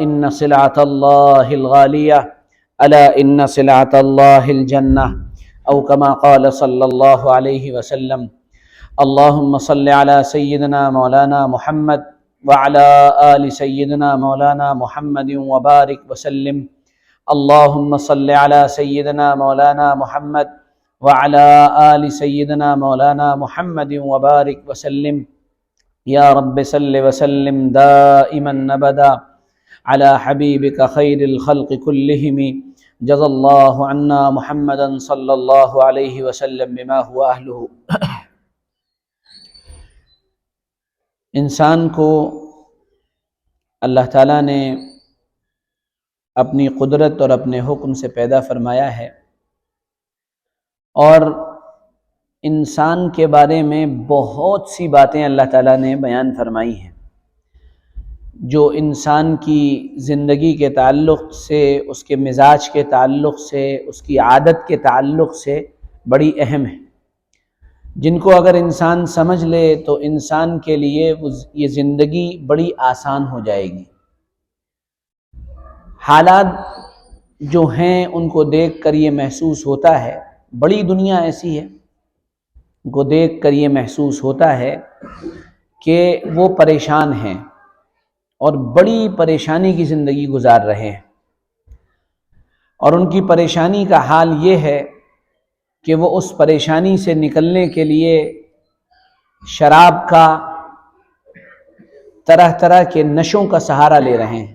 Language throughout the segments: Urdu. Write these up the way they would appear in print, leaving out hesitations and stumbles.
إن سلعة الله الغالية ألا إن سلعة الله الجنة أو كما قال صلى الله عليه وسلم اللهم صل على سيدنا مولانا محمد وعلى آل سيدنا مولانا محمد وبارك وسلم اللهم صل على سيدنا مولانا محمد وعلى آل سيدنا مولانا محمد وبارك وسلم يا رب صل وسلم دائما أبدا على حبيبك خير الخلق كلهم جزا الله عنا محمدا صلى الله عليه وسلم بما هو أهله۔ انسان کو اللہ تعالیٰ نے اپنی قدرت اور اپنے حکم سے پیدا فرمایا ہے، اور انسان کے بارے میں بہت سی باتیں اللہ تعالیٰ نے بیان فرمائی ہیں جو انسان کی زندگی کے تعلق سے، اس کے مزاج کے تعلق سے، اس کی عادت کے تعلق سے بڑی اہم ہیں، جن کو اگر انسان سمجھ لے تو انسان کے لیے یہ زندگی بڑی آسان ہو جائے گی۔ حالات جو ہیں ان کو دیکھ کر یہ محسوس ہوتا ہے، بڑی دنیا ایسی ہے کو دیکھ کر یہ محسوس ہوتا ہے کہ وہ پریشان ہیں اور بڑی پریشانی کی زندگی گزار رہے ہیں، اور ان کی پریشانی کا حال یہ ہے کہ وہ اس پریشانی سے نکلنے کے لیے شراب کا، طرح طرح کے نشوں کا سہارا لے رہے ہیں،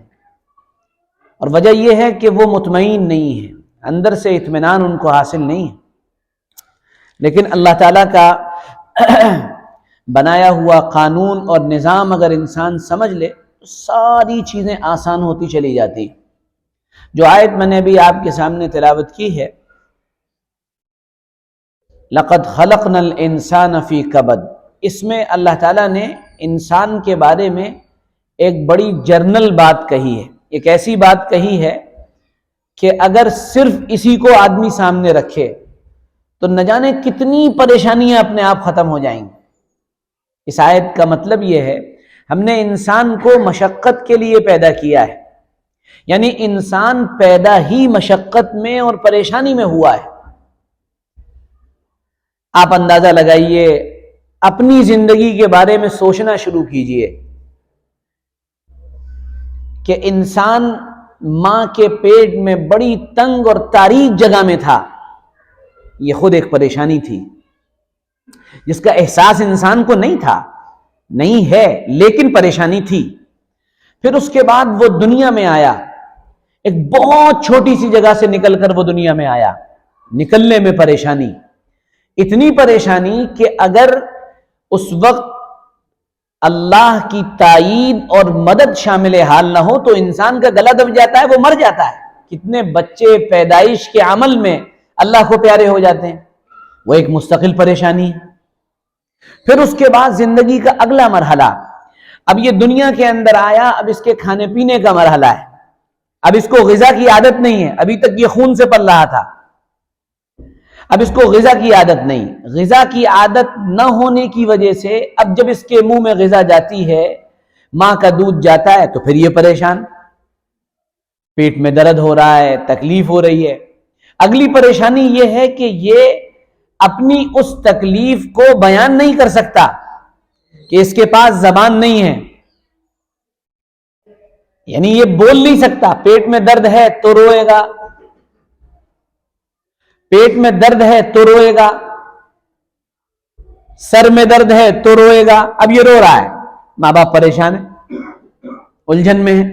اور وجہ یہ ہے کہ وہ مطمئن نہیں ہیں، اندر سے اطمینان ان کو حاصل نہیں ہے۔ لیکن اللہ تعالیٰ کا بنایا ہوا قانون اور نظام اگر انسان سمجھ لے تو ساری چیزیں آسان ہوتی چلی جاتی۔ جو آیت میں نے ابھی آپ کے سامنے تلاوت کی ہے، لَقَدْ خَلَقْنَا الْإِنسَانَ فِي كَبَدٍ، اس میں اللہ تعالیٰ نے انسان کے بارے میں ایک بڑی جرنل بات کہی ہے، ایک ایسی بات کہی ہے کہ اگر صرف اسی کو آدمی سامنے رکھے تو نہ جانے کتنی پریشانیاں اپنے آپ ختم ہو جائیں گی۔ اس آیت کا مطلب یہ ہے ہم نے انسان کو مشقت کے لیے پیدا کیا ہے، یعنی انسان پیدا ہی مشقت میں اور پریشانی میں ہوا ہے۔ آپ اندازہ لگائیے، اپنی زندگی کے بارے میں سوچنا شروع کیجئے کہ انسان ماں کے پیٹ میں بڑی تنگ اور تاریک جگہ میں تھا، یہ خود ایک پریشانی تھی جس کا احساس انسان کو نہیں تھا، نہیں ہے، لیکن پریشانی تھی۔ پھر اس کے بعد وہ دنیا میں آیا، ایک بہت چھوٹی سی جگہ سے نکل کر وہ دنیا میں آیا، نکلنے میں پریشانی، اتنی پریشانی کہ اگر اس وقت اللہ کی تائید اور مدد شامل حال نہ ہو تو انسان کا گلا دب جاتا ہے، وہ مر جاتا ہے۔ کتنے بچے پیدائش کے عمل میں اللہ کو پیارے ہو جاتے ہیں، وہ ایک مستقل پریشانی ہے۔ پھر اس کے بعد زندگی کا اگلا مرحلہ، اب یہ دنیا کے اندر آیا، اب اس کے کھانے پینے کا مرحلہ ہے، اب اس کو غذا کی عادت نہیں ہے، ابھی تک یہ خون سے پل رہا تھا، اب اس کو غذا کی عادت نہیں، غذا کی عادت نہ ہونے کی وجہ سے اب جب اس کے منہ میں غذا جاتی ہے، ماں کا دودھ جاتا ہے تو پھر یہ پریشان، پیٹ میں درد ہو رہا ہے، تکلیف ہو رہی ہے۔ اگلی پریشانی یہ ہے کہ یہ اپنی اس تکلیف کو بیان نہیں کر سکتا کہ اس کے پاس زبان نہیں ہے، یعنی یہ بول نہیں سکتا۔ پیٹ میں درد ہے تو روئے گا، پیٹ میں درد ہے تو روئے گا، سر میں درد ہے تو روئے گا، اب یہ رو رہا ہے، ماں باپ پریشان ہے، الجھن میں ہے،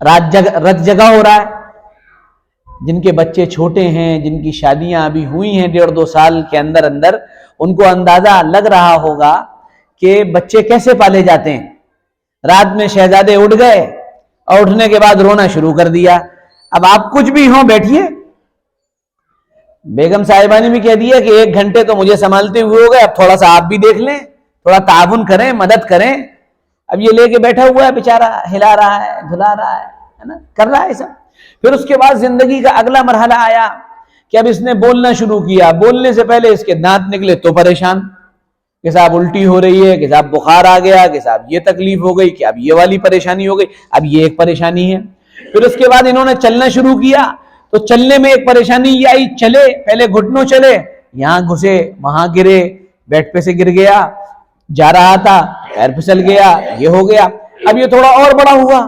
رت جگہ ہو رہا ہے۔ جن کے بچے چھوٹے ہیں، جن کی شادیاں ابھی ہوئی ہیں 1.5-2 سال کے اندر اندر، ان کو اندازہ لگ رہا ہوگا کہ بچے کیسے پالے جاتے ہیں۔ رات میں شہزادے اٹھ گئے اور اٹھنے کے بعد رونا شروع کر دیا، اب آپ کچھ بھی ہوں بیٹھیے، بیگم صاحبہ نے بھی کہہ دیا کہ 1 گھنٹے تو مجھے سنبھالتے ہوئے ہو گئے، اب تھوڑا سا آپ بھی دیکھ لیں، تھوڑا تعاون کریں، مدد کریں۔ اب یہ لے کے بیٹھا ہوا ہے بیچارہ، ہلا رہا ہے، دھلا رہا ہے نا، کر رہا ہے سب۔ پھر اس کے بعد زندگی کا اگلا مرحلہ آیا کہ اب اس نے بولنا شروع کیا، بولنے سے پہلے اس کے دانت نکلے تو پریشان، کہ صاحب الٹی ہو رہی ہے، کہ صاحب بخار آ گیا، کہ صاحب یہ تکلیف ہو گئی، کہ اب یہ والی پریشانی ہو گئی، اب یہ ایک پریشانی ہے۔ پھر اس کے بعد انہوں نے چلنا شروع کیا تو چلنے میں ایک پریشانی یہ آئی، چلے پہلے گھٹنوں چلے، یہاں گھسے وہاں گرے، بیٹھ پہ سے گر گیا، جا رہا تھا پیر پھسل گیا، یہ ہو گیا۔ اب یہ تھوڑا اور بڑا ہوا،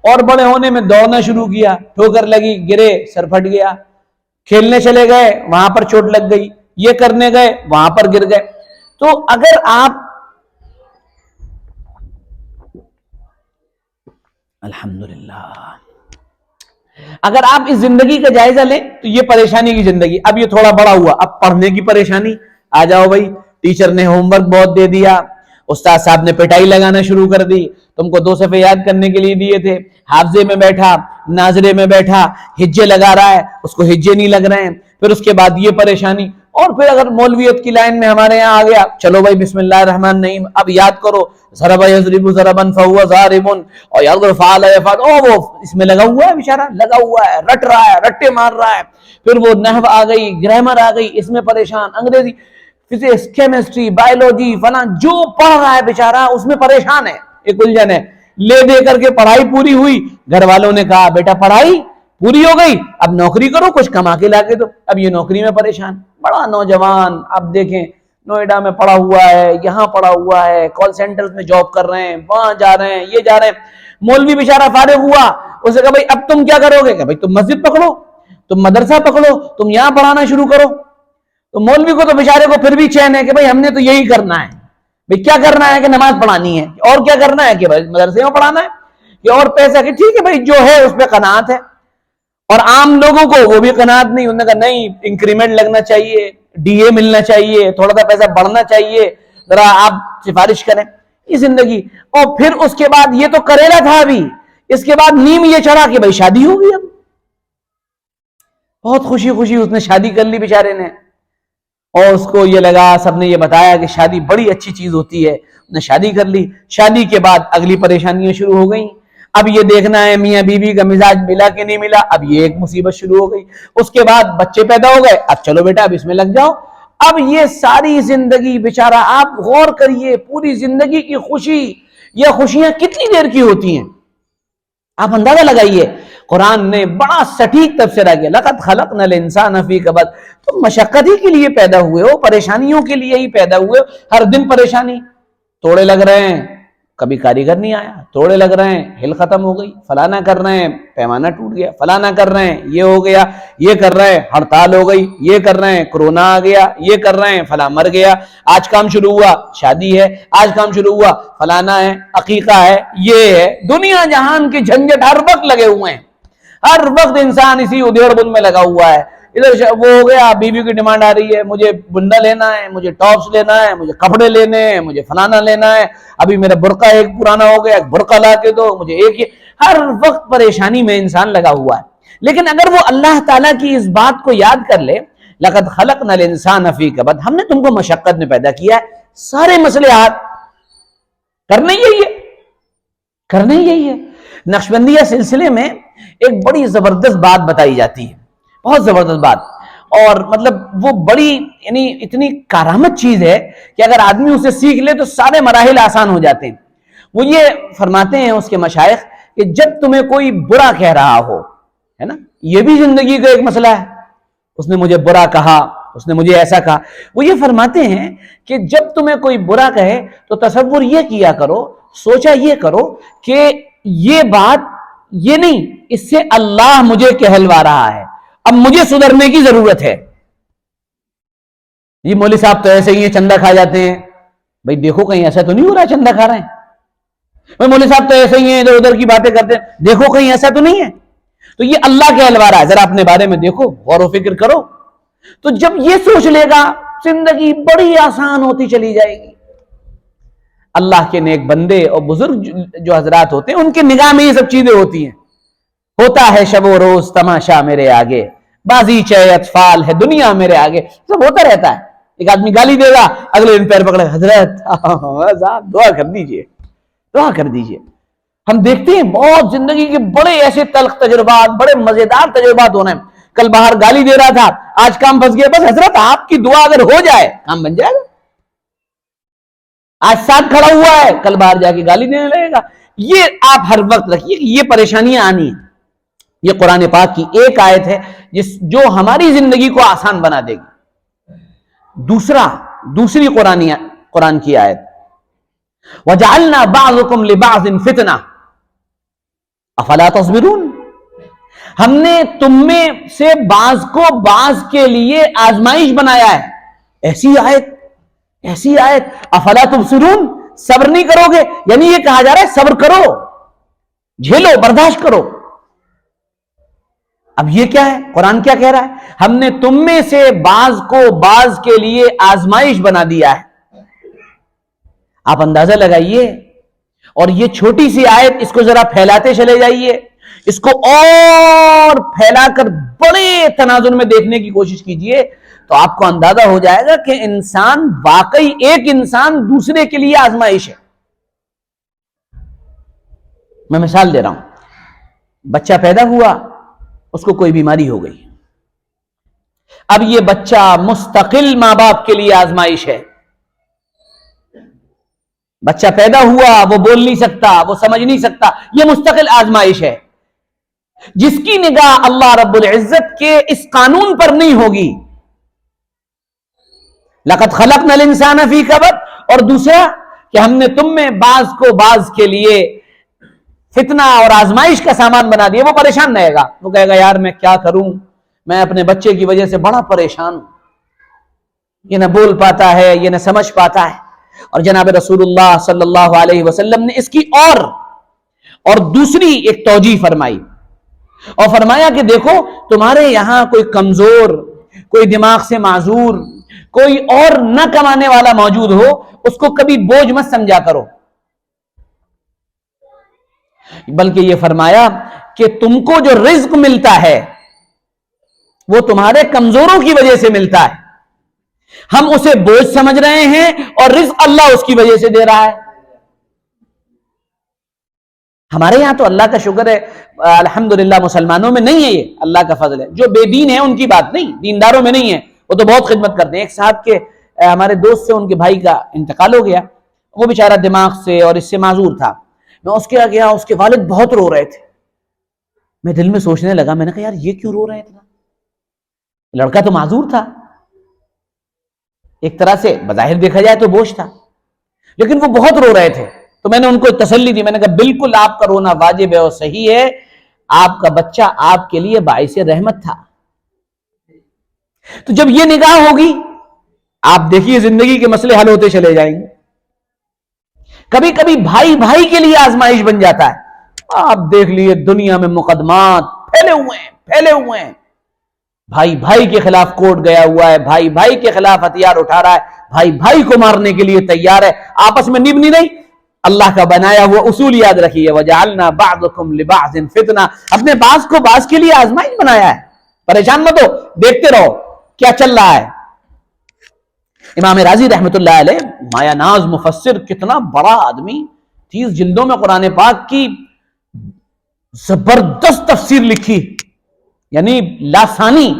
اور بڑے ہونے میں دوڑنا شروع کیا، ٹھوکر لگی، گرے، سر پھٹ گیا، کھیلنے چلے گئے وہاں پر چوٹ لگ گئی، یہ کرنے گئے وہاں پر گر گئے۔ تو اگر آپ الحمدللہ اگر آپ اس زندگی کا جائزہ لیں تو یہ پریشانی کی زندگی، اب یہ تھوڑا بڑا ہوا، اب پڑھنے کی پریشانی، آ جاؤ بھائی، ٹیچر نے ہوم ورک بہت دے دیا، استاد صاحب نے پٹائی لگانا شروع کر دی، تم کو 2 صفحے یاد کرنے کے لیے دیے تھے، حافظے میں بیٹھا، ناظرے میں بیٹھا، ہجے لگا رہا ہے، اس کو ہجے نہیں لگ رہے ہیں، پھر اس کے بعد یہ پریشانی، اور پھر اگر مولویت کی لائن میں ہمارے یہاں آ گیا، چلو بھائی بسم اللہ الرحمن الرحیم، اب یاد کرو، ضرب یضرب ضربا فهو ضارب، اور یضرب فعل یفعل، وہ اس میں لگا ہوا ہے بیچارہ، لگا ہوا ہے، رٹ رہا ہے، رٹے مار رہا ہے، پھر وہ نحو آ گئی، گرامر آ گئی، اس میں پریشان، انگریزی، فزکس، کیمسٹری، بایولوجی، فلاں، جو پڑھ رہا ہے بیچارہ اس میں پریشان ہے، ایک الجھن ہے۔ لے دے کر کے پڑھائی پوری ہوئی، گھر والوں نے کہا بیٹا پڑھائی پوری ہو گئی، اب نوکری کرو، کچھ کما کے لا کے دو، اب یہ نوکری میں پریشان، بڑا نوجوان، اب دیکھیں نوئیڈا میں پڑا ہوا ہے، یہاں پڑا ہوا ہے، کال سینٹرز میں جاب کر رہے ہیں، وہاں جا رہے ہیں، یہ جا رہے ہیں۔ مولوی بیچارہ فارغ ہوا، اسے کہا بھائی اب تم کیا کرو گے؟ کہ بھائی تم مسجد پکڑو، تم مدرسہ پکڑو، تم یہاں پڑھانا شروع کرو۔ تو مولوی کو تو بیچارے کو پھر بھی چین ہے کہ بھائی ہم نے تو یہی کرنا ہے، بھائی کیا کرنا ہے کہ نماز پڑھانی ہے، اور کیا کرنا ہے کہ بھائی مدرسے میں پڑھانا ہے، کہ اور پیسہ، کہ ٹھیک ہے بھائی جو ہے اس پہ قناعت ہے۔ اور عام لوگوں کو وہ بھی قناعت نہیں، انہوں نے کہا نہیں انکریمنٹ لگنا چاہیے، ڈی اے ملنا چاہیے، تھوڑا سا پیسہ بڑھنا چاہیے، ذرا آپ سفارش کریں، یہ زندگی۔ اور پھر اس کے بعد یہ تو کریلا تھا، ابھی اس کے بعد نیم یہ چڑھا کہ بھائی شادی ہوگی، اب بہت خوشی خوشی اس نے شادی کر لی بیچارے نے، اور اس کو یہ لگا، سب نے یہ بتایا کہ شادی بڑی اچھی چیز ہوتی ہے، اس نے شادی کر لی۔ شادی کے بعد اگلی پریشانیاں شروع ہو گئیں، اب یہ دیکھنا ہے میاں بیوی کا مزاج ملا کہ نہیں ملا، اب یہ ایک مصیبت شروع ہو گئی۔ اس کے بعد بچے پیدا ہو گئے، اب چلو بیٹا اب اس میں لگ جاؤ۔ اب یہ ساری زندگی بیچارہ، آپ غور کریے، پوری زندگی کی خوشی یا خوشیاں کتنی دیر کی ہوتی ہیں، آپ اندازہ لگائیے۔ قرآن نے بڑا سٹیک تبصرہ کیا، لقد خلقنا الانسان فی کبد، تم مشقت ہی کے لیے پیدا ہوئے ہو، پریشانیوں کے لیے ہی پیدا ہوئے ہو، ہر دن پریشانی، توڑے لگ رہے ہیں، کبھی کاریگر نہیں آیا، توڑے لگ رہے ہیں، ہل ختم ہو گئی، فلانا کر رہے ہیں، پیمانہ ٹوٹ گیا، فلانا کر رہے ہیں، یہ ہو گیا، یہ کر رہے ہیں، ہڑتال ہو گئی، یہ کر رہے ہیں، کورونا آ گیا، یہ کر رہے ہیں، فلاں مر گیا، آج کام شروع ہوا، شادی ہے، آج کام شروع ہوا، فلانا ہے، عقیقہ ہے، یہ ہے، دنیا جہان کی جھنجٹ ہر وقت لگے ہوئے ہیں، ہر وقت انسان اسی ادھیڑ بن میں لگا ہوا ہے۔ ادھر وہ ہو گیا، بیوی کی ڈیمانڈ آ رہی ہے، مجھے بندہ لینا ہے، مجھے ٹاپس لینا ہے، مجھے کپڑے لینے ہیں، مجھے فلانا لینا ہے، ابھی میرا برقع ایک پرانا ہو گیا، ایک برقع لا کے دو مجھے، ایک یہ، ہر وقت پریشانی میں انسان لگا ہوا ہے۔ لیکن اگر وہ اللہ تعالیٰ کی اس بات کو یاد کر لے، لقد خلقنا الانسان فی کبد، ہم نے تم کو مشقت میں پیدا کیا ہے، سارے مسئلے ہاتھ کرنے یہی ہے، کرنے یہی ہے۔ نقشبندیہ سلسلے میں ایک بڑی زبردست بات بتائی جاتی ہے، بہت زبردست بات، اور مطلب وہ بڑی یعنی اتنی کارآمد چیز ہے کہ اگر آدمی اسے سیکھ لے تو سارے مراحل آسان ہو جاتے ہیں۔ وہ یہ فرماتے ہیں اس کے مشائخ کہ جب تمہیں کوئی برا کہہ رہا ہو، ہے نا، یہ بھی زندگی کا ایک مسئلہ ہے، اس نے مجھے برا کہا، اس نے مجھے ایسا کہا، وہ یہ فرماتے ہیں کہ جب تمہیں کوئی برا کہے تو تصور یہ کیا کرو، سوچا یہ کرو کہ یہ بات یہ نہیں، اس سے اللہ مجھے کہلوا رہا ہے، اب مجھے سدھرنے کی ضرورت ہے۔ یہ مولوی صاحب تو ایسے ہی ہیں، چندہ کھا جاتے ہیں، بھائی دیکھو کہیں ایسا تو نہیں ہو رہا چندہ کھا رہے ہیں، بھائی مولوی صاحب تو ایسے ہی ہیں، ادھر ادھر کی باتیں کرتے ہیں، دیکھو کہیں ایسا تو نہیں ہے، تو یہ اللہ کہلوا رہا ہے، ذرا اپنے بارے میں دیکھو، غور و فکر کرو۔ تو جب یہ سوچ لے گا زندگی بڑی آسان ہوتی چلی جائے گی۔ اللہ کے نیک بندے اور بزرگ جو حضرات ہوتے ہیں ان کے نگاہ میں یہ سب چیزیں ہوتی ہیں، ہوتا ہے شب و روز تماشا میرے آگے، بازی چے اطفال ہے دنیا میرے آگے، سب ہوتا رہتا ہے۔ ایک آدمی گالی دے گا، اگلے دن پیر پکڑے، حضرت دعا کر دیجئے، دعا کر دیجئے۔ ہم دیکھتے ہیں بہت زندگی کے بڑے ایسے تلخ تجربات، بڑے مزیدار تجربات ہونے ہیں۔ کل باہر گالی دے رہا تھا، آج کام پھنس گیا، بس حضرت آپ کی دعا اگر ہو جائے کام بن جائے گا۔ آج ساتھ کھڑا ہوا ہے، کل باہر جا کے گالی دینے لگے گا. یہ آپ ہر وقت رکھیے کہ یہ پریشانیاں آنی ہیں. یہ قرآن پاک کی ایک آیت ہے جو ہماری زندگی کو آسان بنا دے گی. دوسری قرآن کی آیت، وَجَعَلْنَا بَعْضُكُمْ لِبَعْضٍ فِتْنَةً أَفَلَا تَصْبِرُونَ. ہم نے تم میں سے بعض کو بعض کے لیے آزمائش بنایا ہے. ایسی آیت افلا تبصرون، صبر نہیں کرو گے؟ یعنی یہ کہا جا رہا ہے صبر کرو، جھیلو، برداشت کرو. اب یہ کیا ہے؟ قرآن کیا کہہ رہا ہے؟ ہم نے تم میں سے بعض کو بعض کے لیے آزمائش بنا دیا ہے. آپ اندازہ لگائیے. اور یہ چھوٹی سی آیت، اس کو ذرا پھیلاتے چلے جائیے، اس کو اور پھیلا کر بڑے تناظر میں دیکھنے کی کوشش کیجئے تو آپ کو اندازہ ہو جائے گا کہ انسان واقعی ایک انسان دوسرے کے لیے آزمائش ہے. میں مثال دے رہا ہوں. بچہ پیدا ہوا، اس کو کوئی بیماری ہو گئی. اب یہ بچہ مستقل ماں باپ کے لیے آزمائش ہے. بچہ پیدا ہوا، وہ بول نہیں سکتا، وہ سمجھ نہیں سکتا، یہ مستقل آزمائش ہے. جس کی نگاہ اللہ رب العزت کے اس قانون پر نہیں ہوگی، لَقَدْ خَلَقْنَا الْإِنسَانَ فِي كَبَدٍ، اور دوسرا کہ ہم نے تم میں بعض کو بعض کے لیے فتنہ اور آزمائش کا سامان بنا دیا. وہ پریشان رہے گا، وہ کہے گا یار میں کیا کروں، میں اپنے بچے کی وجہ سے بڑا پریشان ہوں، یہ نہ بول پاتا ہے، یہ نہ سمجھ پاتا ہے. اور جناب رسول اللہ صلی اللہ علیہ وسلم نے اس کی اور دوسری ایک توجیہ فرمائی، اور فرمایا کہ دیکھو تمہارے یہاں کوئی کمزور، کوئی دماغ سے معذور، کوئی اور نہ کمانے والا موجود ہو، اس کو کبھی بوجھ مت سمجھا کرو، بلکہ یہ فرمایا کہ تم کو جو رزق ملتا ہے وہ تمہارے کمزوروں کی وجہ سے ملتا ہے. ہم اسے بوجھ سمجھ رہے ہیں اور رزق اللہ اس کی وجہ سے دے رہا ہے. ہمارے یہاں تو اللہ کا شکر ہے الحمدللہ مسلمانوں میں نہیں ہے، یہ اللہ کا فضل ہے. جو بے دین ہیں ان کی بات نہیں، دینداروں میں نہیں ہے، وہ تو بہت خدمت کرتے ہیں. ایک صاحب کے ہمارے دوست سے ان کے بھائی کا انتقال ہو گیا، وہ بیچارہ دماغ سے اور اس سے معذور تھا. میں اس کے گیا، اس کے والد بہت رو رہے تھے. میں دل میں سوچنے لگا، میں نے کہا یار یہ کیوں رو رہے اتنا؟ لڑکا تو معذور تھا، ایک طرح سے بظاہر دیکھا جائے تو بوجھ تھا، لیکن وہ بہت رو رہے تھے. تو میں نے ان کو تسلی دی، میں نے کہا بالکل آپ کا رونا واجب ہے اور صحیح ہے، آپ کا بچہ آپ کے لیے باعث رحمت تھا. تو جب یہ نگاہ ہوگی، آپ دیکھیے زندگی کے مسئلے حل ہوتے چلے جائیں گے. کبھی کبھی بھائی بھائی کے لیے آزمائش بن جاتا ہے. آپ دیکھ لیے دنیا میں مقدمات پھیلے ہوئے ہیں. بھائی بھائی کے خلاف کورٹ گیا ہوا ہے، بھائی بھائی کے خلاف ہتھیار اٹھا رہا ہے، بھائی بھائی کو مارنے کے لیے تیار ہے. آپس میں نبھنی نہیں. اللہ کا بنایا وہ اصول یاد رکھیے، وَجَعَلْنَا بَعْضَكُمْ لِبَعْضٍ فِتْنَةً. اپنے بعض کو بعض کے لیے آزمائش بنایا ہے. پریشان مت ہو، دیکھتے رہو کیا چل رہا ہے. امام راضی رحمت اللہ علیہ مایا ناز مفسر، کتنا بڑا آدمی، 30 جلدوں میں قرآن پاک کی زبردست تفسیر لکھی، یعنی لاسانی.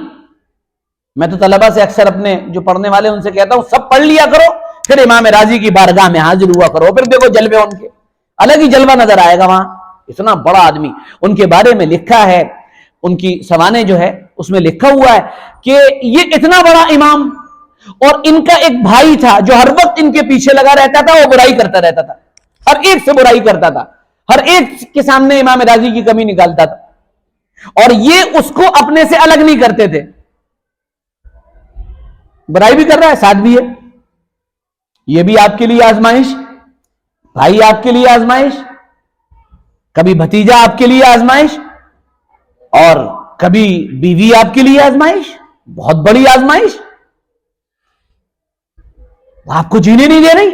میں تو طلبہ سے اکثر اپنے جو پڑھنے والے ان سے کہتا ہوں سب پڑھ لیا کرو، پھر امام راضی کی بارگاہ میں حاضر ہوا کرو، پھر دیکھو جلوے ان کے الگ ہی جلوہ نظر آئے گا وہاں. اتنا بڑا آدمی، ان کے بارے میں لکھا ہے، ان کی سوانح جو ہے اس میں لکھا ہوا ہے کہ یہ اتنا بڑا امام، اور ان کا ایک بھائی تھا جو ہر وقت ان کے پیچھے لگا رہتا تھا، وہ برائی کرتا رہتا تھا، ہر ایک سے برائی کرتا تھا، ہر ایک کے سامنے امام راضی کی کمی نکالتا تھا، اور یہ اس کو اپنے سے الگ نہیں کرتے تھے. برائی بھی کر رہا ہے ساتھ بھی ہے. یہ بھی آپ کے لیے آزمائش، بھائی آپ کے لیے آزمائش، کبھی بھتیجا آپ کے لیے آزمائش، اور کبھی بیوی آپ کے لیے آزمائش، بہت بڑی آزمائش. آپ کو جینے نہیں دے رہی.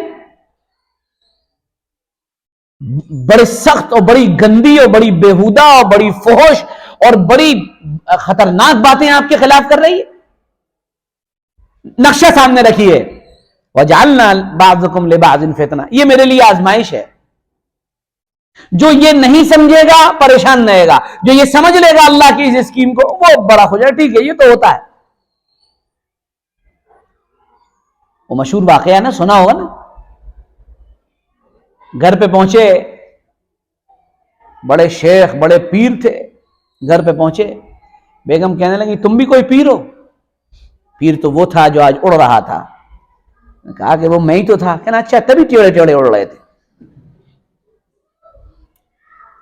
بڑے سخت اور بڑی گندی اور بڑی بےہودہ اور بڑی فحش اور بڑی خطرناک باتیں آپ کے خلاف کر رہی ہے. نقشہ سامنے رکھیے، وَجَعَلْنَا بَعْضَكُمْ لِبَعْضٍ فِتْنَةً. یہ میرے لیے آزمائش ہے. جو یہ نہیں سمجھے گا پریشان رہے گا، جو یہ سمجھ لے گا اللہ کی اس اسکیم کو وہ بڑا ہو جائے. ٹھیک ہے یہ تو ہوتا ہے. وہ مشہور واقعہ نا، سنا ہوگا نا، گھر پہ پہنچے، بڑے شیخ بڑے پیر تھے، گھر پہ پہنچے، بیگم کہنے لگی تم بھی کوئی پیر ہو؟ پیر تو وہ تھا جو آج اڑ رہا تھا۔ کہا کہ وہ میں ہی تو تھا۔ کہنا اچھا، تبھی ٹیڑے ٹیڑے اڑ رہے تھے۔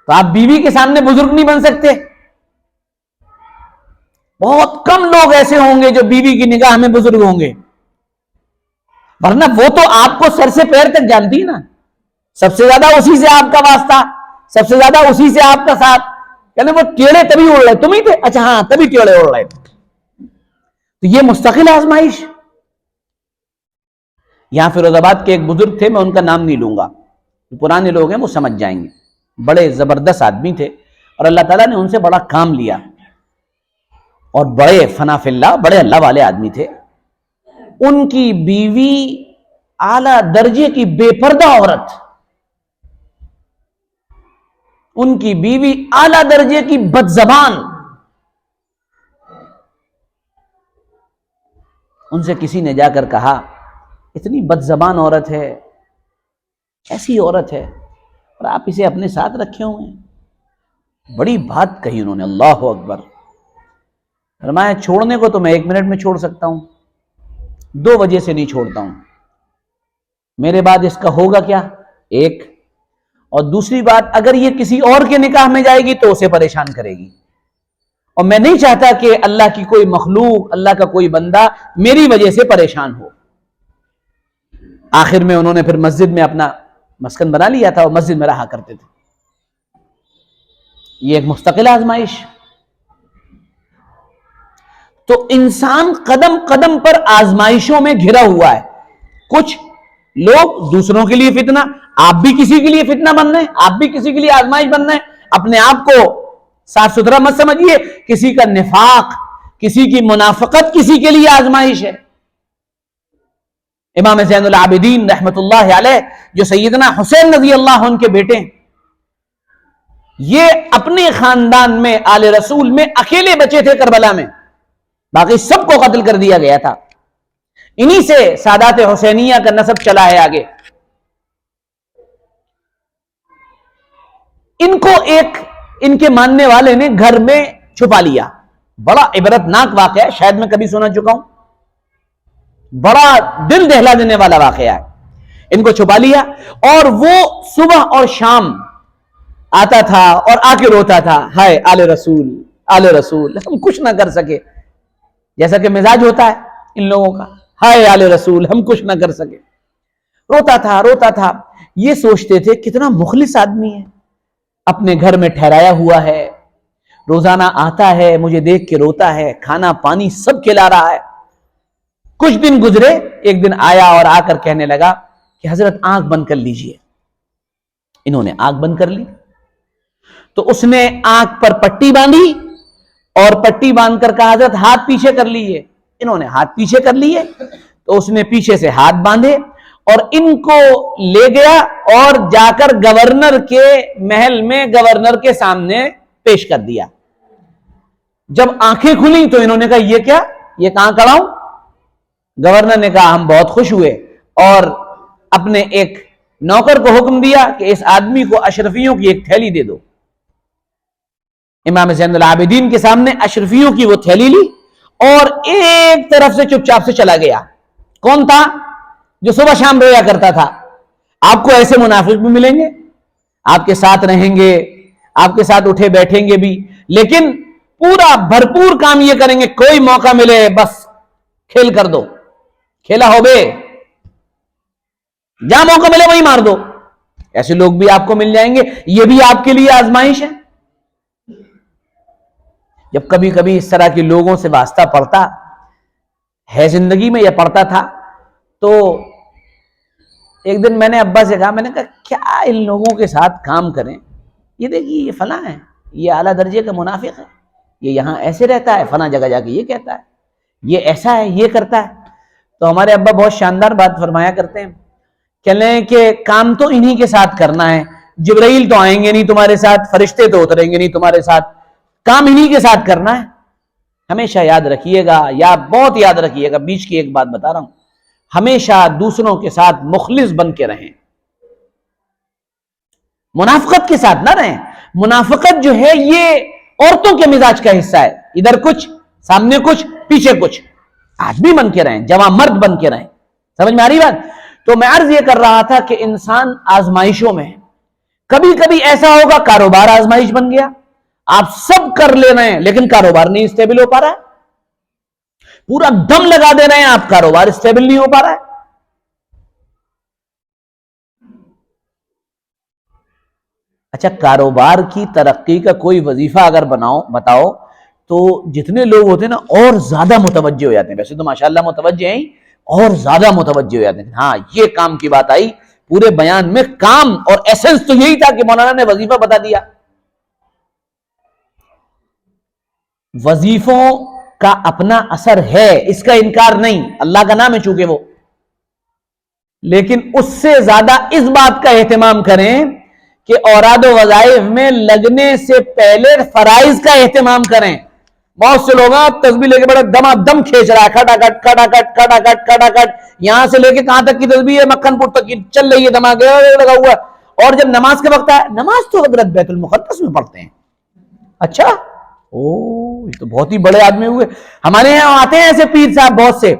تو آپ بیوی کے سامنے بزرگ نہیں بن سکتے؟ بہت کم لوگ ایسے ہوں گے جو بیوی کی نگاہ میں بزرگ ہوں گے، ورنہ وہ تو آپ کو سر سے پیر تک جانتی ہے نا، سب سے زیادہ اسی سے آپ کا واسطہ، سب سے زیادہ اسی سے آپ کا ساتھ۔ کہنے وہ ٹیڑے تبھی اڑ رہے تم ہی تھے؟ اچھا ہاں، تبھی ٹیڑے اڑ رہے تھے۔ تو یہ مستقل آزمائش۔ یہاں فیروز آباد کے ایک بزرگ تھے، میں ان کا نام نہیں لوں گا، پرانے لوگ ہیں وہ سمجھ جائیں گے، بڑے زبردست آدمی تھے، اور اللہ تعالیٰ نے ان سے بڑا کام لیا، اور بڑے فنا فی اللہ، بڑے اللہ والے آدمی تھے۔ ان کی بیوی اعلیٰ درجے کی بے پردہ عورت، ان کی بیوی اعلیٰ درجے کی بد زبان۔ ان سے کسی نے جا کر کہا اتنی بد زبان عورت ہے، ایسی عورت ہے، اور آپ اسے اپنے ساتھ رکھے ہوئے ہیں۔ بڑی بات کہی انہوں نے، اللہ اکبر۔ فرمایا چھوڑنے کو تو میں 1 منٹ میں چھوڑ سکتا ہوں، 2 وجہ سے نہیں چھوڑتا ہوں۔ میرے بعد اس کا ہوگا کیا؟ ایک، اور دوسری بات اگر یہ کسی اور کے نکاح میں جائے گی تو اسے پریشان کرے گی، اور میں نہیں چاہتا کہ اللہ کی کوئی مخلوق، اللہ کا کوئی بندہ میری وجہ سے پریشان ہو۔ آخر میں انہوں نے پھر مسجد میں اپنا مسکن بنا لیا تھا، اور مسجد میں رہا کرتے تھے۔ یہ ایک مستقل آزمائش۔ تو انسان قدم قدم پر آزمائشوں میں گھرا ہوا ہے۔ کچھ لوگ دوسروں کے لیے فتنہ، آپ بھی کسی کے لیے فتنہ بن رہے ہیں، آپ بھی کسی کے لیے آزمائش بن رہے ہیں۔ اپنے آپ کو صاف ستھرا مت سمجھیے، کسی کا نفاق، کسی کی منافقت کسی کے لیے آزمائش ہے۔ امام زین العابدین رحمت اللہ علیہ، جو سیدنا حسین رضی اللہ عنہ کے بیٹے ہیں، یہ اپنے خاندان میں آل رسول میں اکیلے بچے تھے کربلا میں، باقی سب کو قتل کر دیا گیا تھا۔ انہی سے سادات حسینیہ کا نسب چلا ہے آگے۔ ان کو ایک ان کے ماننے والے نے گھر میں چھپا لیا، بڑا عبرتناک واقعہ ہے، شاید میں کبھی سنا چکا ہوں، بڑا دل دہلا دینے والا واقعہ ہے۔ ان کو چھپا لیا، اور وہ صبح اور شام آتا تھا اور آ کے روتا تھا، ہائے آل رسول، آل رسول، ہم کچھ نہ کر سکے، جیسا کہ مزاج ہوتا ہے ان لوگوں کا، ہائے آل رسول، ہم کچھ نہ کر سکے۔ روتا تھا روتا تھا۔ یہ سوچتے تھے کتنا مخلص آدمی ہے، اپنے گھر میں ٹھہرایا ہوا ہے، روزانہ آتا ہے، مجھے دیکھ کے روتا ہے، کھانا پانی سب کھلا رہا ہے۔ کچھ دن گزرے، ایک دن آیا اور آ کر کہنے لگا کہ حضرت آنکھ بند کر لیجئے۔ انہوں نے آنکھ بند کر لی، تو اس نے آنکھ پر پٹی باندھی، اور پٹی باندھ کر کہا حضرت ہاتھ پیچھے کر لیجئے۔ انہوں نے ہاتھ پیچھے کر لیے، تو اس نے پیچھے سے ہاتھ باندھے اور ان کو لے گیا اور جا کر گورنر کے محل میں گورنر کے سامنے پیش کر دیا۔ جب آنکھیں کھلیں تو انہوں نے کہا یہ کیا، یہ کہاں کھڑا ہوں؟ گورنر نے کہا ہم بہت خوش ہوئے، اور اپنے ایک نوکر کو حکم دیا کہ اس آدمی کو اشرفیوں کی ایک تھیلی دے دو۔ امام زین العابدین کے سامنے اشرفیوں کی وہ تھیلی لی، اور ایک طرف سے چپ چاپ سے چلا گیا۔ کون تھا؟ جو صبح شام رویا کرتا تھا۔ آپ کو ایسے منافق بھی ملیں گے، آپ کے ساتھ رہیں گے، آپ کے ساتھ اٹھے بیٹھیں گے بھی، لیکن پورا بھرپور کام یہ کریں گے کوئی موقع ملے بس کھیل کر دو، کھیلا ہو گے، جہاں موقع ملے وہیں مار دو۔ ایسے لوگ بھی آپ کو مل جائیں گے، یہ بھی آپ کے لیے آزمائش ہے۔ جب کبھی کبھی اس طرح کے لوگوں سے واسطہ پڑتا ہے زندگی میں، یا پڑتا تھا، تو ایک دن میں نے ابا سے کہا، میں نے کہا کیا ان لوگوں کے ساتھ کام کریں، یہ دیکھیے یہ فلاں ہے، یہ اعلیٰ درجے کا منافق ہے، یہ یہاں ایسے رہتا ہے، فلاں جگہ جا کے یہ کہتا ہے، یہ ایسا ہے، یہ کرتا ہے۔ تو ہمارے ابا بہت شاندار بات فرمایا کرتے ہیں، کہنے ہیں کہ کام تو انہی کے ساتھ کرنا ہے، جبرائیل تو آئیں گے نہیں تمہارے ساتھ، فرشتے تو اتریں گے نہیں تمہارے ساتھ، کام انہی کے ساتھ کرنا ہے۔ ہمیشہ یاد رکھیے گا، یا بہت یاد رکھیے گا، بیچ کی ایک بات بتا رہا ہوں، ہمیشہ دوسروں کے ساتھ مخلص بن کے رہیں۔ منافقت کے ساتھ نہ رہیں. منافقت جو ہے یہ عورتوں کے مزاج کا حصہ ہے، ادھر کچھ سامنے کچھ پیچھے کچھ. آدمی بن کے رہیں، جوان مرد بن کے رہیں. سمجھ میں آ رہی بات؟ تو میں عرض یہ کر رہا تھا کہ انسان آزمائشوں میں ہے. کبھی کبھی ایسا ہوگا کاروبار آزمائش بن گیا، آپ سب کر لے رہے ہیں لیکن کاروبار نہیں اسٹیبل ہو پا رہا ہے. پورا دم لگا دے رہے ہیں آپ، کاروبار اسٹیبل نہیں ہو پا رہا ہے. اچھا، کاروبار کی ترقی کا کوئی وظیفہ اگر بتاؤ تو جتنے لوگ ہوتے ہیں نا اور زیادہ متوجہ ہو جاتے ہیں. ویسے تو ماشاءاللہ متوجہ ہیں اور زیادہ متوجہ ہو جاتے ہیں. ہاں، یہ کام کی بات آئی پورے بیان میں. کام اور ایسنس تو یہی تھا کہ مولانا نے وظیفہ بتا دیا. وظیفوں کا اپنا اثر ہے، اس کا انکار نہیں، اللہ کا نام ہے چونکہ وہ. لیکن اس سے زیادہ اس بات کا اہتمام کریں کہ اوراد و وظائف میں لگنے سے پہلے فرائض کا اہتمام کریں. بہت سے لوگ تسبیح لے کے بڑے دم دم کھینچ رہا ہے، کھٹا کٹ کھٹا کٹ کھٹا کٹ کھٹا کٹ، یہاں سے لے کے کہاں تک کی تسبیح ہے؟ مکھن پور تک کی چل رہی ہے، دماغے لگا ہوا. اور جب نماز کے وقت ہے، نماز تو حضرت بیت المقدس میں پڑھتے ہیں. اچھا، یہ تو بہت ہی بڑے آدمی ہوئے. ہمارے یہاں آتے ہیں ایسے پیر صاحب بہت سے،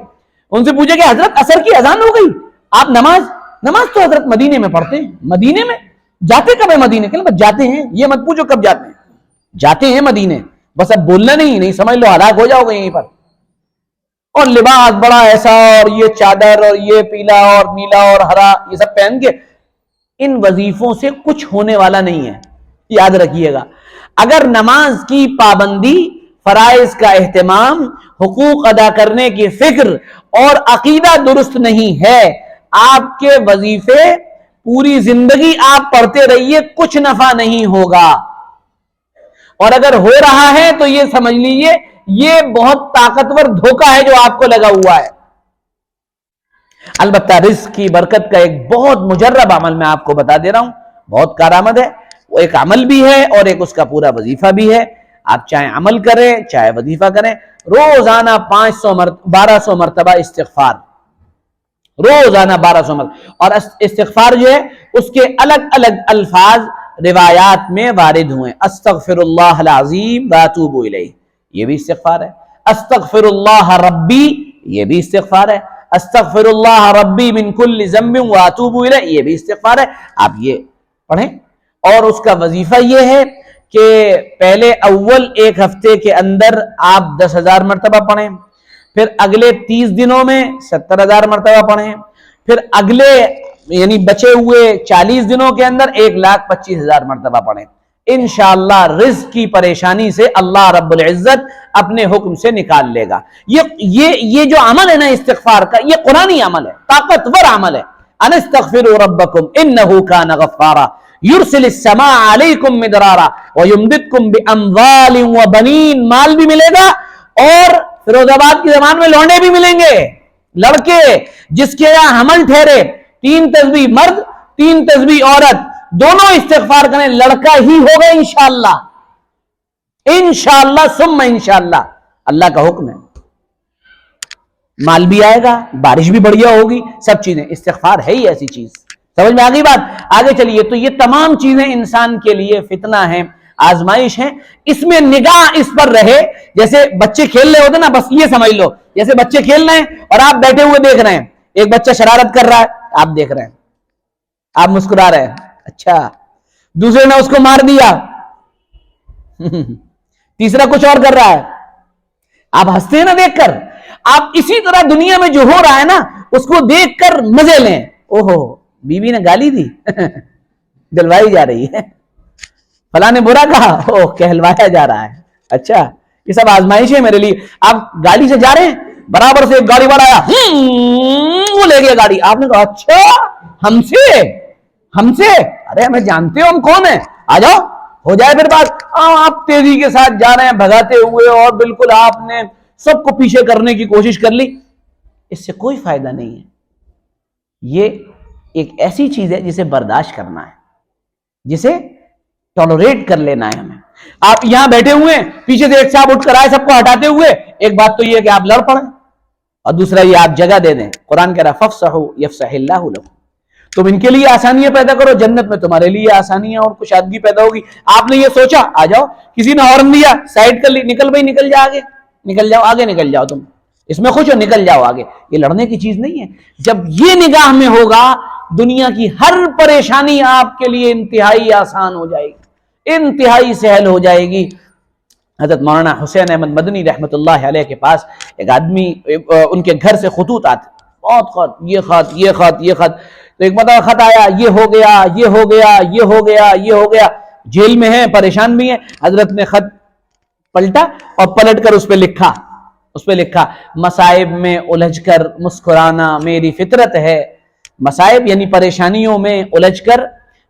ان سے پوچھے کہ حضرت عصر کی اذان ہو گئی، آپ نماز تو حضرت مدینے میں پڑھتے ہیں. مدینے میں جاتے کب ہے؟ مدینے کہ جاتے ہیں، یہ مت پوچھو کب جاتے ہیں، جاتے ہیں مدینے. بس اب بولنا نہیں سمجھ لو ہلاک ہو جاؤ گے یہیں پر. اور لباس بڑا ایسا، اور یہ چادر اور یہ پیلا اور نیلا اور ہرا یہ سب پہن کے. ان وظیفوں سے کچھ ہونے والا نہیں ہے، یاد رکھیے گا. اگر نماز کی پابندی، فرائض کا اہتمام، حقوق ادا کرنے کی فکر اور عقیدہ درست نہیں ہے، آپ کے وظیفے پوری زندگی آپ پڑھتے رہیے، کچھ نفع نہیں ہوگا. اور اگر ہو رہا ہے تو یہ سمجھ لیجیے یہ بہت طاقتور دھوکہ ہے جو آپ کو لگا ہوا ہے. البتہ رزق کی برکت کا ایک بہت مجرب عمل میں آپ کو بتا دے رہا ہوں، بہت کارآمد ہے. وہ ایک عمل بھی ہے اور ایک اس کا پورا وظیفہ بھی ہے. آپ چاہے عمل کریں چاہے وظیفہ کریں، روزانہ 1200 مرتبہ استغفار، روزانہ 1200 مرتبہ. اور استغفار جو ہے اس کے الگ الگ الفاظ روایات میں وارد ہوئے. استغفر اللہ العظیم واتوب الیہ، یہ بھی استغفار ہے. استغفر اللہ ربی، یہ بھی استغفار ہے. استغفر اللہ ربی من کل ذنب واتوب الیہ، یہ بھی استغفار ہے. آپ یہ پڑھیں. اور اس کا وظیفہ یہ ہے کہ پہلے اول ایک ہفتے کے اندر آپ 10,000 مرتبہ پڑھیں، پھر اگلے 30 دنوں میں 70,000 مرتبہ پڑھیں، پھر اگلے یعنی بچے ہوئے 40 دنوں کے اندر 1,25,000 مرتبہ پڑھیں. انشاءاللہ رزق کی پریشانی سے اللہ رب العزت اپنے حکم سے نکال لے گا. یہ جو عمل ہے نا استغفار کا، یہ قرآنی عمل ہے، طاقتور عمل ہے. ان استغفروا ربکم انہ کان غفارا یرسل السماء علیکم مدرارا ویمددکم باموال وبنین. مال بھی ملے گا اور فیروز آباد کی زبان میں لونڈے بھی ملیں گے، لڑکے جس کے یہاں حمل ٹھہرے. 3 تسبیح مرد 3 تسبیح عورت، دونوں استغفار کریں، لڑکا ہی ہوگا انشاءاللہ. انشاءاللہ ثم انشاءاللہ، اللہ کا حکم ہے. مال بھی آئے گا، بارش بھی بڑھیا ہوگی، سب چیزیں. استغفار ہے ہی ایسی چیز. سمجھ میں آگئی بات؟ آگے چلیے. تو یہ تمام چیزیں انسان کے لیے فتنہ ہیں، آزمائش ہیں. اس میں نگاہ اس پر رہے. جیسے بچے کھیل رہے ہوتے نا، بس یہ سمجھ لو جیسے بچے کھیل رہے ہیں اور آپ بیٹھے ہوئے دیکھ رہے ہیں. ایک بچہ شرارت کر رہا ہے، آپ دیکھ رہے ہیں، آپ مسکرا رہے ہیں. اچھا، دوسرے نے اس کو مار دیا، تیسرا کچھ اور کر رہا ہے، آپ ہنستے ہیں نا دیکھ کر. آپ اسی طرح دنیا میں جو ہو رہا ہے نا اس کو دیکھ کر مزے لیں. اوہو بیوی نے گالی دی، دلوائی جا رہی ہے. فلاں نے برا کہا، اوہ کہلوایا جا رہا ہے. اچھا، یہ سب آزمائش ہے میرے لیے. آپ گاڑی سے جا رہے ہیں، برابر سے ایک گاڑی والا آیا، وہ لے گیا گاڑی. آپ نے کہا اچھا ہم سے ارے ہمیں جانتے ہو ہم کون ہیں، آ جاؤ ہو جائے پھر بات. آپ تیزی کے ساتھ جا رہے ہیں بھگاتے ہوئے اور بالکل آپ نے سب کو پیچھے کرنے کی کوشش کر لی. اس سے کوئی فائدہ نہیں ہے. یہ ایک ایسی چیز ہے جسے برداشت کرنا ہے، جسے ٹالوریٹ کر لینا ہے ہمیں. آپ یہاں بیٹھے ہوئے ہیں، پیچھے سے ایک صاحب اٹھ کر آئے سب کو ہٹاتے ہوئے. ایک بات تو یہ ہے کہ آپ لڑ پڑیں، اور دوسرا یہ آپ جگہ دے دیں. قرآن کہہ رہا فَافْصَحُوا يَفْصَحِ اللَّهُ لَكُمْ. تم ان کے لیے آسانیاں پیدا کرو، جنت میں تمہارے لیے آسانیاں اور کشادگی پیدا ہوگی۔ آپ نے یہ سوچا آ جاؤ، کسی نے ہارن دیا سائڈ کر لی، نکل بھائی نکل جا آگے، نکل جاؤ آگے، نکل جاؤ، تم اس میں خوش ہو نکل جاؤ آگے۔ یہ لڑنے کی چیز نہیں ہے۔ جب یہ نگاہ میں ہوگا دنیا کی ہر پریشانی آپ کے لیے انتہائی آسان ہو جائے گی، انتہائی سہل ہو جائے گی۔ حضرت مولانا حسین احمد مدنی رحمۃ اللہ علیہ کے پاس ایک آدمی، ان کے گھر سے خطوط آتے، بہت خط، یہ خط، یہ خط، یہ خط۔ تو ایک مرتبہ خط آیا، یہ ہو گیا، یہ ہو گیا، یہ ہو گیا، یہ ہو گیا، جیل میں ہیں، پریشان بھی ہیں۔ حضرت نے خط پلٹا اور پلٹ کر اس پہ لکھا، مصائب میں الجھ کر مسکرانا میری فطرت ہے، مصائب یعنی پریشانیوں میں الجھ کر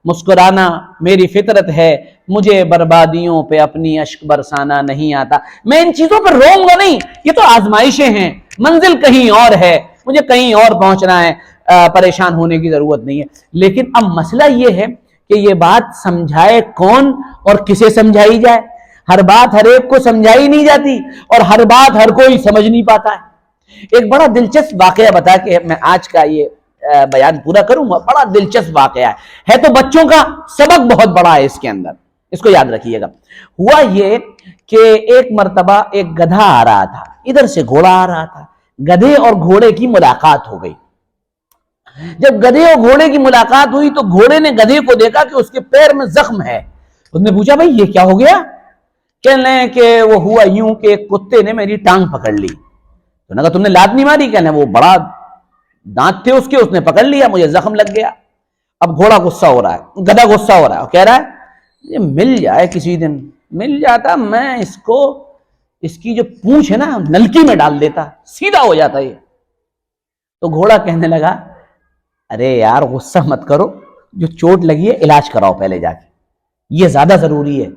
مسکرانا میری فطرت ہے، مجھے بربادیوں پہ اپنی اشک برسانا نہیں آتا۔ میں ان چیزوں پر روؤں گا نہیں، یہ تو آزمائشیں ہیں، منزل کہیں اور ہے، مجھے کہیں اور پہنچنا ہے، پریشان ہونے کی ضرورت نہیں ہے۔ لیکن اب مسئلہ یہ ہے کہ یہ بات سمجھائے کون اور کسے سمجھائی جائے؟ ہر بات ہر ایک کو سمجھائی نہیں جاتی اور ہر بات ہر کوئی سمجھ نہیں پاتا ہے۔ ایک بڑا دلچسپ واقعہ بتا کے میں آج کا یہ بیان پورا کروں گا، بڑا دلچسپ واقعہ ہے تو بچوں کا سبق بہت بڑا ہے اس کے اندر، اس کو یاد رکھیے گا۔ ہوا یہ کہ ایک مرتبہ ایک گدھا آ رہا تھا، ادھر سے گھوڑا آ رہا تھا، گدھے اور گھوڑے کی ملاقات ہو گئی۔ جب گدھے اور گھوڑے کی ملاقات ہوئی تو گھوڑے نے گدھے کو دیکھا کہ اس کے پیر میں زخم ہے۔ اس نے پوچھا بھائی یہ کیا ہو گیا؟ کہنے لیں کہ وہ ہوا یوں کہ ایک کتے نے میری ٹانگ پکڑ لی۔ تو نے کہا تم نے لات نہیں ماری؟ کہنے وہ بڑا دانت تھے اس نے پکڑ لیا، مجھے زخم لگ گیا۔ اب گھوڑا غصہ ہو رہا ہے، گدھا غصہ ہو رہا ہے اور کہہ رہا ہے یہ مل جائے کسی دن، مل جاتا میں اس کی جو پونچھ ہے نا نلکی میں ڈال دیتا، سیدھا ہو جاتا یہ۔ تو گھوڑا کہنے لگا ارے یار غصہ مت کرو، جو چوٹ لگی ہے علاج کراؤ پہلے جا کے، یہ زیادہ ضروری ہے۔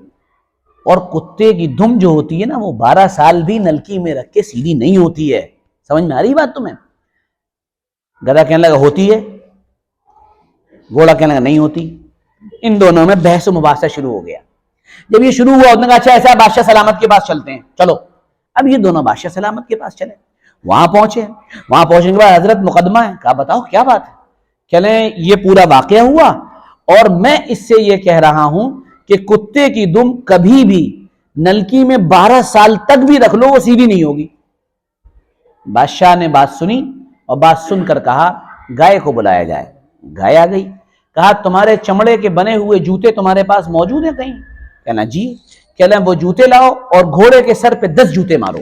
اور کتے کی دم جو ہوتی ہے نا وہ 12 سال بھی نلکی میں رکھ کے سیدھی نہیں ہوتی ہے۔ سمجھ میں آ رہی بات تمہیں؟ گدھا کہنے لگا ہوتی ہے، گھوڑا کہنے لگا نہیں ہوتی۔ ان دونوں میں بحث و مباحثہ شروع ہو گیا۔ جب یہ شروع ہوا انہوں نے کہا اچھا ایسا بادشاہ سلامت کے پاس چلتے ہیں، چلو۔ اب یہ دونوں بادشاہ سلامت کے پاس چلے، وہاں پہنچنے کے بعد حضرت مقدمہ ہے، کہا بتاؤ کیا بات ہے؟ چلیں یہ پورا واقعہ ہوا اور میں اس سے یہ کہہ رہا ہوں کہ کتے کی دم کبھی بھی نلکی میں 12 سال تک بھی رکھ لو وہ سیدھی نہیں ہوگی۔ بادشاہ نے بات سنی اور بات سن کر کہا گائے کو بلایا جائے۔ گائے آ گئی، کہا تمہارے چمڑے کے بنے ہوئے جوتے تمہارے پاس موجود ہیں کہیں؟ کہنا جی۔ کہنا وہ جوتے لاؤ اور گھوڑے کے سر پہ 10 جوتے مارو۔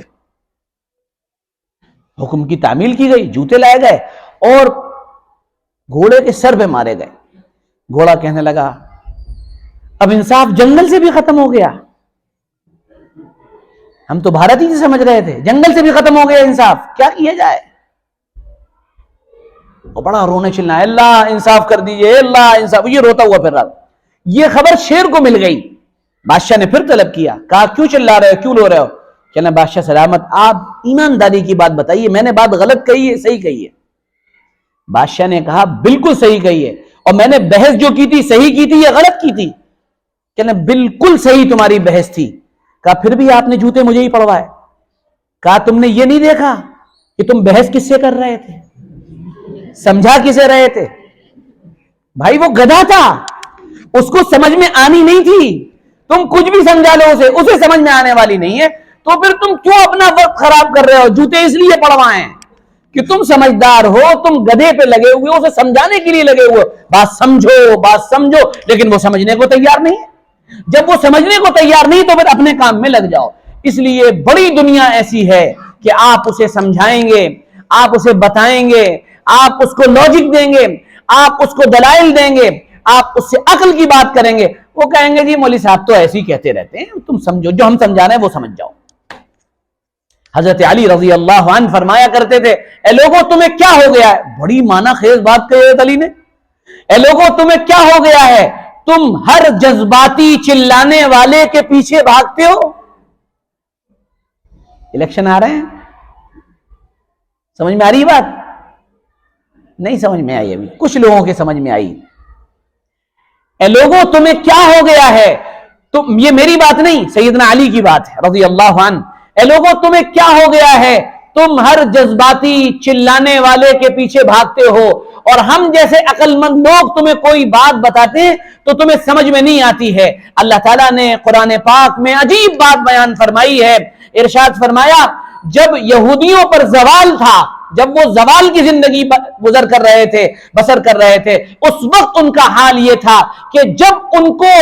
حکم کی تعمیل کی گئی، جوتے لائے گئے اور گھوڑے کے سر پہ مارے گئے۔ گھوڑا کہنے لگا اب انصاف جنگل سے بھی ختم ہو گیا، ہم تو بھارت ہی سے سمجھ رہے تھے، جنگل سے بھی ختم ہو گیا انصاف، کیا کیا جائے؟ وہ بڑا رونے چلنا، اللہ انصاف کر دیجئے، اللہ انصاف، یہ روتا ہوا پھر رہا۔ یہ خبر شیر کو مل گئی، بادشاہ نے پھر طلب کیا، کہا کیوں چلا رہے ہو، کیوں رو رہے ہو؟ کہنا بادشاہ سلامت آپ ایمانداری کی بات بتائیے، میں نے بات غلط کہی ہے صحیح کہی ہے؟ بادشاہ نے کہا بالکل صحیح کہی ہے، اور میں نے بحث جو کی تھی صحیح کی تھی یا غلط کی تھی؟ کہنا بالکل صحیح تمہاری بحث تھی۔ کہا پھر بھی آپ نے جوتے مجھے ہی پڑوائے۔ کہا تم نے یہ نہیں دیکھا کہ تم بحث کس سے کر رہے تھے، سمجھا کسے رہے تھے؟ بھائی وہ گدھا تھا، اس کو سمجھ میں آنی نہیں تھی، تم کچھ بھی سمجھا لو اسے سمجھ میں آنے والی نہیں ہے، تو پھر تم کیوں اپنا وقت خراب کر رہے ہو؟ جوتے اس لیے پڑوائے کہ تم سمجھدار ہو، تم گدھے پہ لگے ہوئے اسے سمجھانے کے لیے لگے ہوئے، بات سمجھو، لیکن وہ سمجھنے کو تیار نہیں ہے۔ جب وہ سمجھنے کو تیار نہیں تو پھر اپنے کام میں لگ جاؤ۔ اس لیے بڑی دنیا ایسی ہے کہ آپ اسے سمجھائیں گے، آپ اسے بتائیں گے، آپ اس کو لاجک دیں گے، آپ اس کو دلائل دیں گے، آپ اس سے عقل کی بات کریں گے، وہ کہیں گے جی مولوی صاحب تو ایسے ہی کہتے رہتے ہیں، تم سمجھو، جو ہم سمجھا رہے ہیں وہ سمجھ جاؤ۔ حضرت علی رضی اللہ عنہ فرمایا کرتے تھے اے لوگوں تمہیں کیا ہو گیا ہے؟ بڑی معنی خیز بات کہی حضرت علی نے، اے لوگوں تمہیں کیا ہو گیا ہے؟ تم ہر جذباتی چلانے والے کے پیچھے بھاگتے ہو۔ الیکشن آ رہے ہیں، سمجھ میں آ رہی بات؟ نہیں سمجھ میں آئی، ابھی کچھ لوگوں کے سمجھ میں آئی۔ اے لوگوں تمہیں کیا ہو گیا ہے؟ یہ میری بات نہیں، سیدنا علی کی بات ہے رضی اللہ عنہ۔ اے لوگوں تمہیں کیا ہو گیا ہے؟ تم ہر جذباتی چلانے والے کے پیچھے بھاگتے ہو، اور ہم جیسے عقل مند لوگ تمہیں کوئی بات بتاتے ہیں تو تمہیں سمجھ میں نہیں آتی ہے۔ اللہ تعالیٰ نے قرآن پاک میں عجیب بات بیان فرمائی ہے، ارشاد فرمایا جب یہودیوں پر زوال تھا، جب وہ زوال کی زندگی بسر کر رہے تھے، اس وقت ان کا حال یہ تھا کہ جب ان کو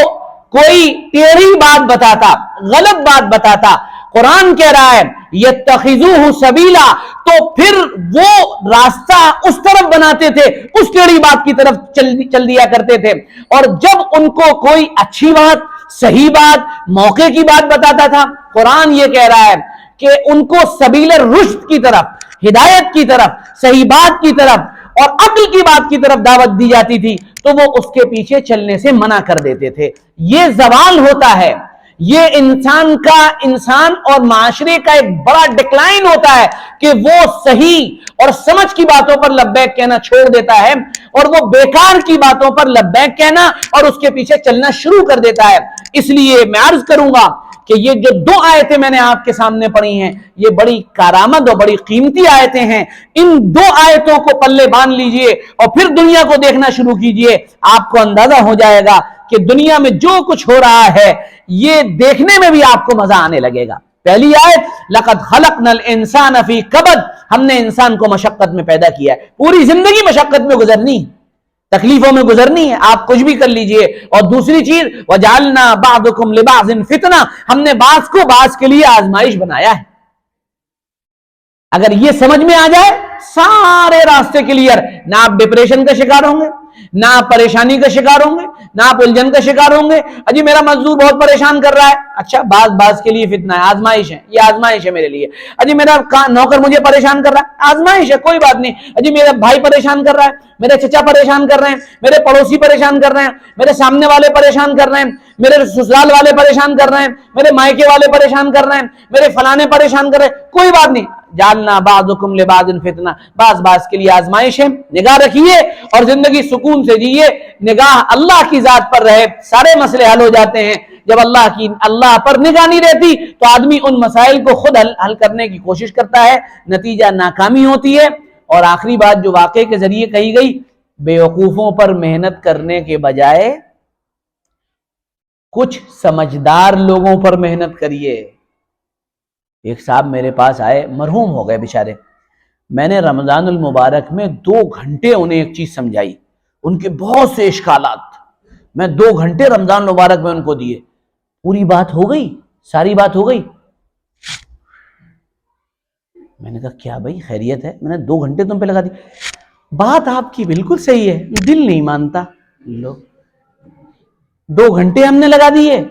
کوئی ٹیڑھی بات بتاتا، غلط بات بتاتا، قرآن کہہ رہا ہے یتخذوہ سبیلا، تو پھر وہ راستہ اس طرف بناتے تھے، اس ٹیڑھی بات کی طرف چل دیا کرتے تھے۔ اور جب ان کو کوئی اچھی بات، صحیح بات، موقع کی بات بتاتا تھا، قرآن یہ کہہ رہا ہے کہ ان کو سبیل الرشد کی طرف، ہدایت کی طرف، صحیح بات کی طرف اور عقل کی بات کی طرف دعوت دی جاتی تھی تو وہ اس کے پیچھے چلنے سے منع کر دیتے تھے۔ یہ زوال ہوتا ہے، یہ انسان اور معاشرے کا ایک بڑا ڈکلائن ہوتا ہے کہ وہ صحیح اور سمجھ کی باتوں پر لبیک کہنا چھوڑ دیتا ہے اور وہ بیکار کی باتوں پر لبیک کہنا اور اس کے پیچھے چلنا شروع کر دیتا ہے۔ اس لیے میں عرض کروں گا کہ یہ جو 2 آیتیں میں نے آپ کے سامنے پڑھی ہیں، یہ بڑی کارآمد اور بڑی قیمتی آیتیں ہیں۔ ان 2 آیتوں کو پلے باندھ لیجئے اور پھر دنیا کو دیکھنا شروع کیجئے، آپ کو اندازہ ہو جائے گا کہ دنیا میں جو کچھ ہو رہا ہے یہ دیکھنے میں بھی آپ کو مزہ آنے لگے گا۔ پہلی آیت لَقَدْ خَلَقْنَا الْإِنسَانَ فِي كَبَدٍ، ہم نے انسان کو مشقت میں پیدا کیا ہے، پوری زندگی مشقت میں گزرنی، تکلیفوں میں گزرنی ہے، آپ کچھ بھی کر لیجئے۔ اور دوسری چیز وَجَعَلْنَا بَعْضُكُمْ لِبَعْضٍ فِتْنَةً، ہم نے بعض کو بعض کے لیے آزمائش بنایا ہے۔ اگر یہ سمجھ میں آ جائے سارے راستے کلیئر، نہ آپ ڈپریشن کا شکار ہوں گے، نہ آپ پریشانی کا شکار ہوں گے، نہ آپ الجھن کا شکار ہوں گے۔ اجی میرا مزدور بہت پریشان کر رہا ہے، اچھا بعض کے لیے فتنہ ہے، آزمائش ہے، یہ آزمائش ہے میرے لیے۔ اجی میرا نوکر مجھے پریشان کر رہا ہے، آزمائش ہے، کوئی بات نہیں۔ اجی میرا بھائی پریشان کر رہا ہے، میرے چچا پریشان کر رہے ہیں، میرے پڑوسی پریشان کر رہے ہیں، میرے سامنے والے پریشان کر رہے ہیں، میرے سسرال والے پریشان کر رہے ہیں، میرے مائکے والے پریشان کر رہے ہیں، میرے فلانے پریشان کر رہے ہیں، کوئی بات نہیں۔ جعلنا بعضکم لبعض فتنہ، بعض کے لیے آزمائش ہے، نگاہ رکھیے اور زندگی سکون سے جیے، نگاہ اللہ کی ذات پر رہے، سارے مسئلے حل ہو جاتے ہیں۔ جب اللہ پر نگاہ نہیں رہتی تو آدمی ان مسائل کو خود حل کرنے کی کوشش کرتا ہے، نتیجہ ناکامی ہوتی ہے۔ اور آخری بات جو واقعے کے ذریعے کہی گئی، بیوقوفوں پر محنت کرنے کے بجائے کچھ سمجھدار لوگوں پر محنت کریے۔ ایک صاحب میرے پاس آئے، مرحوم ہو گئے بیچارے، میں نے رمضان المبارک میں 2 گھنٹے انہیں ایک چیز سمجھائی، ان کے بہت سے اشکالات میں 2 گھنٹے رمضان المبارک میں ان کو دیے، پوری بات ہو گئی، ساری بات ہو گئی۔ میں نے کہا کیا بھائی خیریت ہے؟ میں نے 2 گھنٹے تم پہ لگا دی، بات آپ کی بالکل صحیح ہے، دل نہیں مانتا۔ لو 2 گھنٹے ہم نے لگا دیے،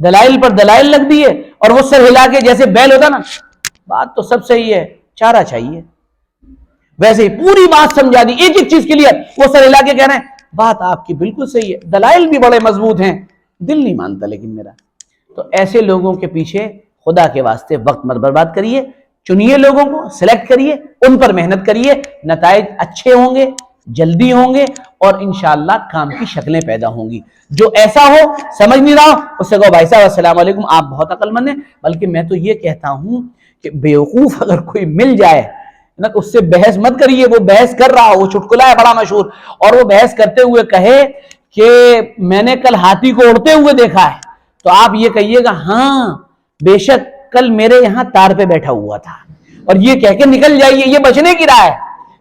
دلائل پر دلائل لگ دیے، اور وہ سر ہلا کے جیسے بیل ہوتا نا، بات تو سب صحیح ہے، چارہ چاہیے، ویسے ہی پوری بات سمجھا دی، ایک ایک چیز کے لیے وہ سر ہلا کے کہہ رہے ہیں بات آپ کی بالکل صحیح ہے، دلائل بھی بڑے مضبوط ہیں، دل نہیں مانتا لیکن میرا۔ تو ایسے لوگوں کے پیچھے خدا کے واسطے وقت مت برباد کریے، چنیے لوگوں کو، سلیکٹ کریے، ان پر محنت کریے، نتائج اچھے ہوں گے، جلدی ہوں گے، اور انشاءاللہ کام کی شکلیں پیدا ہوں گی۔ جو ایسا ہو سمجھ نہیں رہا اس سے کہو بھائی صاحب السلام علیکم، آپ بہت عقل مند ہیں، بلکہ میں تو یہ کہتا ہوں کہ بیوقوف اگر کوئی مل جائے نا تو اس سے بحث مت کریے، وہ بحث کر رہا ہو، وہ چٹکلا ہے بڑا مشہور، اور وہ بحث کرتے ہوئے کہے کہ میں نے کل ہاتھی کو اڑتے ہوئے دیکھا ہے، تو آپ یہ کہیے گا ہاں بے شک کل میرے یہاں تار پہ بیٹھا ہوا تھا، اور یہ کہہ کے نکل جائیے، یہ بچنے کی راہ ہے،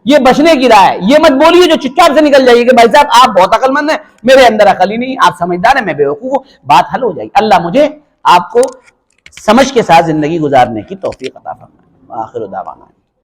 یہ بچنے کی راہ ہے۔ یہ مت بولیے جو چپ چاپ سے نکل جائیے کہ بھائی صاحب آپ بہت عقل مند ہیں، میرے اندر عقل ہی نہیں، آپ سمجھدار ہیں، میں بیوقوف ہوں، بات حل ہو جائے گی۔ اللہ مجھے آپ کو سمجھ کے ساتھ زندگی گزارنے کی توفیق عطا فرمائے۔ آخر دعوانا